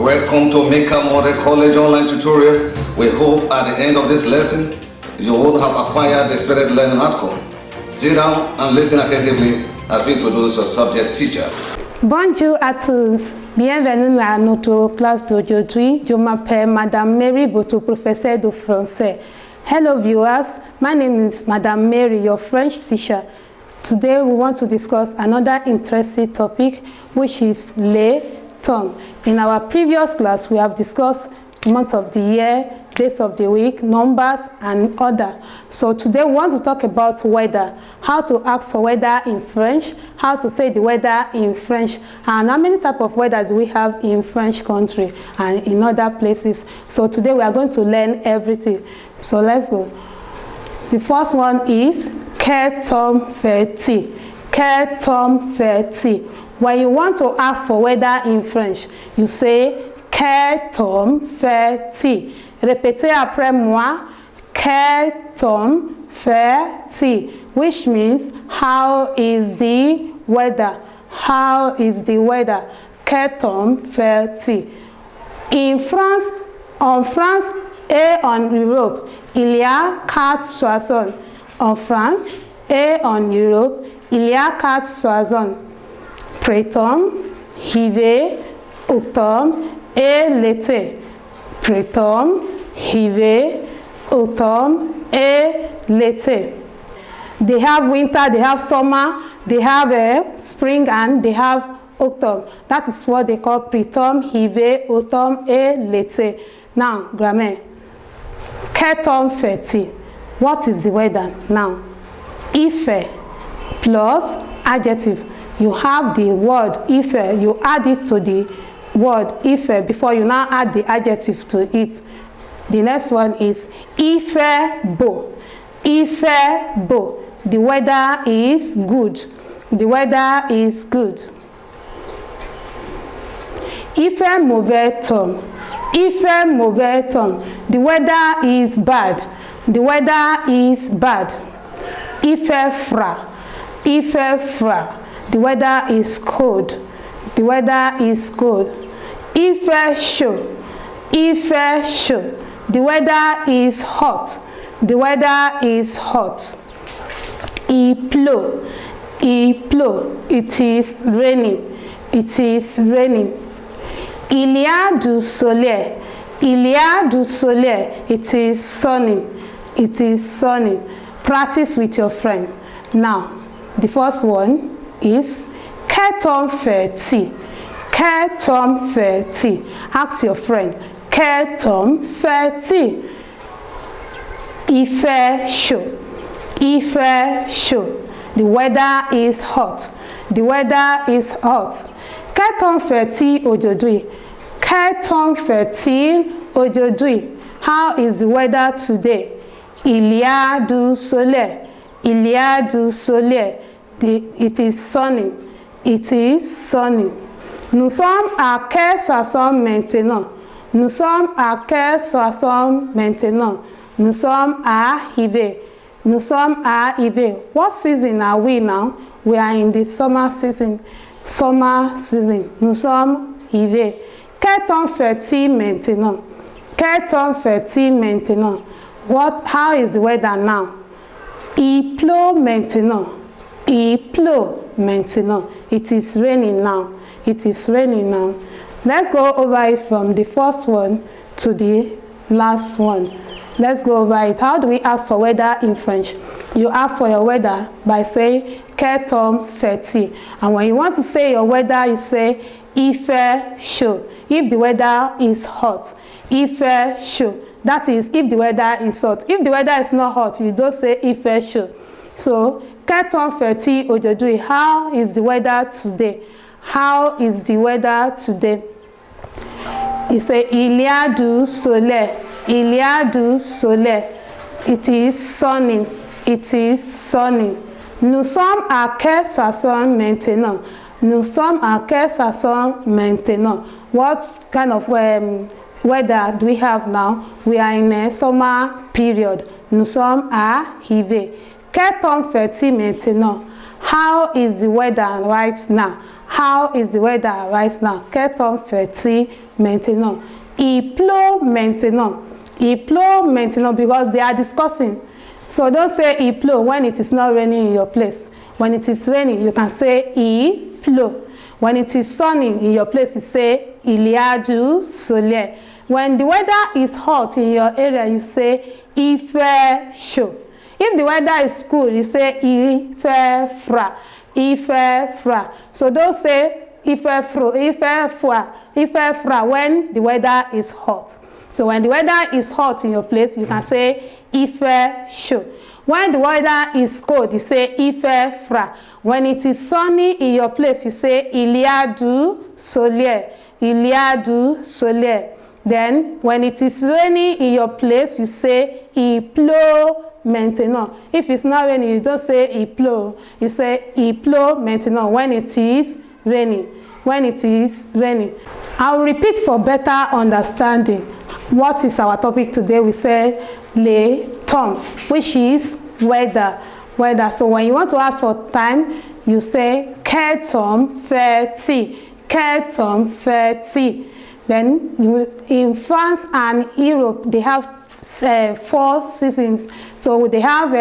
Welcome to Mikab Model College online tutorial. We hope at the end of this lesson, you will have acquired the expected learning outcome. Sit down and listen attentively as we introduce your subject teacher. Bonjour à tous. Bienvenue à notre classe d'aujourd'hui. Je m'appelle Madame Mary, votre professeur de français. Hello viewers, my name is Madame Mary, your French teacher. Today we want to discuss another interesting topic, which is les temps. In our previous class, we have discussed month of the year, days of the week, numbers, and other. So today we want to talk about weather, how to ask for weather in French, how to say the weather in French, and how many types of weather do we have in French country and in other places. So today we are going to learn everything. So let's go. The first one is quel temps fait-il? Quel temps fait-il? When you want to ask for weather in French, you say quel temps fait-il? Répétez après moi. Quel temps fait-il? Which means how is the weather? How is the weather? Quel temps fait-il? In France, en France et en Europe, il y a 4 saisons. En France et en Europe, il y a 4 saisons. Printemps, hiver, automne et l'été. Printemps, hiver, autumn et l'été. They have winter, they have summer, they have spring, and they have autumn. That is what they call printemps, hiver, automne et l'été. Now, grammaire. Quel temps fait-il? What is the weather now? Il fait plus adjective. You have the word if, you add it to the word if before you now add the adjective to it. The next one is il fait beau. Il fait beau. The weather is good. The weather is good. Il fait mauvais temps. Il fait mauvais temps. The weather is bad. The weather is bad. Il fait froid. Il fait froid. The weather is cold. The weather is cold. Il fait chaud. Il fait chaud. The weather is hot. The weather is hot. Il pleut. Il pleut. It is raining. It is raining. Il y a du soleil. Il y a du soleil. It is sunny. It is sunny. Practice with your friend. Now, the first one is quel temps fait-il? Quel temps fait-il? Ask your friend. Quel temps fait-il? Il fait chaud. Il fait chaud. The weather is hot. The weather is hot. Quel temps fait-il aujourd'hui? Quel temps fait-il aujourd'hui? How is the weather today? Il y a du soleil. Il y a du soleil. It is sunny. It is sunny. Nous sommes à quelle saison maintenant? Nous sommes à quelle saison maintenant? Nous sommes à hiver. Nous sommes à hiver. What season are we now? We are in the summer season. Summer season. Nous sommes hiver. Quel temps fait-il maintenant? Quel temps fait-il maintenant? How is the weather now? Il pleut maintenant. Il pleut maintenant. It is raining now. It is raining now. Let's go over it from the first one to the last one. Let's go over it. How do we ask for weather in French? You ask for your weather by saying quel temps fait-il? And when you want to say your weather, you say il fait chaud. If the weather is hot, il fait chaud. That is if the weather is hot. If the weather is not hot, you don't say il fait chaud. So, quel temps fait-il aujourd'hui? How is the weather today? How is the weather today? You say il y a du soleil. Il y a du soleil. It is sunny. It is sunny. Nous sommes à quelle saison maintenant? Nous sommes à quelle saison maintenant? What kind of weather do we have now? We are in a summer period. Nous sommes à hiver. Quel temps fait-il maintenant? How is the weather right now? How is the weather right now? Quel temps fait-il maintenant? Il pleut maintenant. Il pleut maintenant, because they are discussing. So don't say il pleut when it is not raining in your place. When it is raining, you can say il pleut. When it is sunny in your place, you say il y a du soleil. When the weather is hot in your area, you say il fait chaud. If the weather is cool, you say il fait froid. Il fait froid. So don't say il fait froid. Il fait froid. Il fait froid when the weather is hot. So when the weather is hot in your place, you can say il fait chaud. When the weather is cold, you say il fait froid. When it is sunny in your place, you say il y a du soleil. Il y a du soleil. Then when it is rainy in your place, you say il pleut maintenant. If it's not raining, you don't say il pleut. You say il pleut maintenant when it is raining. When it is raining. I'll repeat for better understanding. What is our topic today? We say le temps, which is weather. Weather. So when you want to ask for time, you say quel temps fait-il? Quel temps fait-il? Then in France and Europe, they have 4 seasons. So they have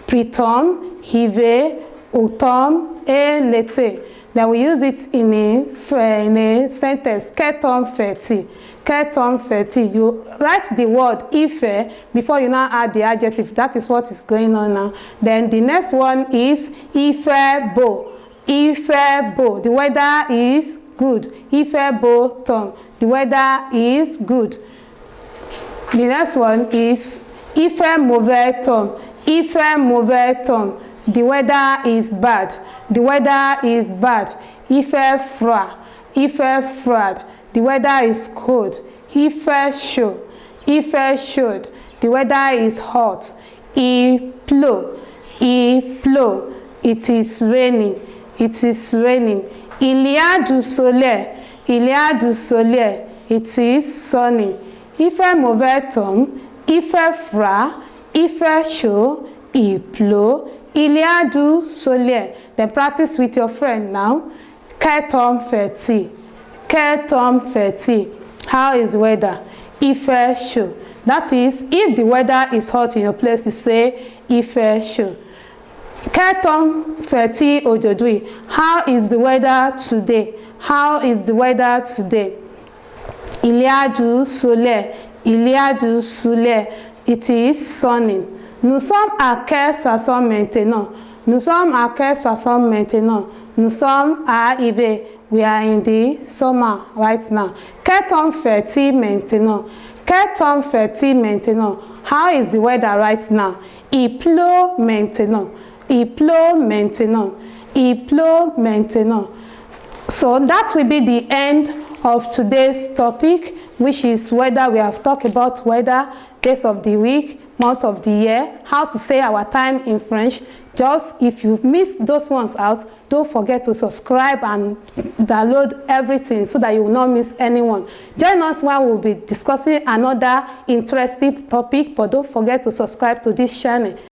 printemps, hiver, automne, et l'été. Then we use it in a sentence. Quel temps fait-il? Quel temps fait-il? You write the word ife before you now add the adjective. That is what is going on now. Then the next one is ife beau. Ife beau. The weather is good. Ife beau temps. The weather is good. The next one is ife mauvais temps. Ife mauvais temps. The weather is bad. The weather is bad. Ife froid. Ife froid. The weather is cold. Ife chaud. Ife chaud. The weather is hot. Il pleut. Il pleut. It is raining. It is raining. Il y a du soleil. Il y a du soleil. It is sunny. Il fait mauvais temps. Il fait froid. Il fait chaud. Il pleut. Il y a du soleil. Then practice with your friend now. Quel temps fait-il? Quel temps fait-il? How is the weather? Il fait chaud. That is, if the weather is hot in your place, you say il fait chaud. Quel temps fait-il aujourd'hui? How is the weather today? How is the weather today? Il y a du soleil. Il y a du soleil. It is sunny. Nous sommes à quelle saison maintenant? Nous sommes à quelle saison maintenant? Nous sommes à hiver. We are in the summer right now. Quel temps fait-il maintenant? Quel temps fait-il maintenant? How is the weather right now? Il pleut maintenant. Il pleut maintenant. Il pleut maintenant. So that will be the end of today's topic, which is weather. We have talked about weather, days of the week, month of the year, how to say our time in French. Just if you've missed those ones out, don't forget to subscribe and download everything so that you will not miss anyone. Join us when we'll be discussing another interesting topic, but don't forget to subscribe to this channel.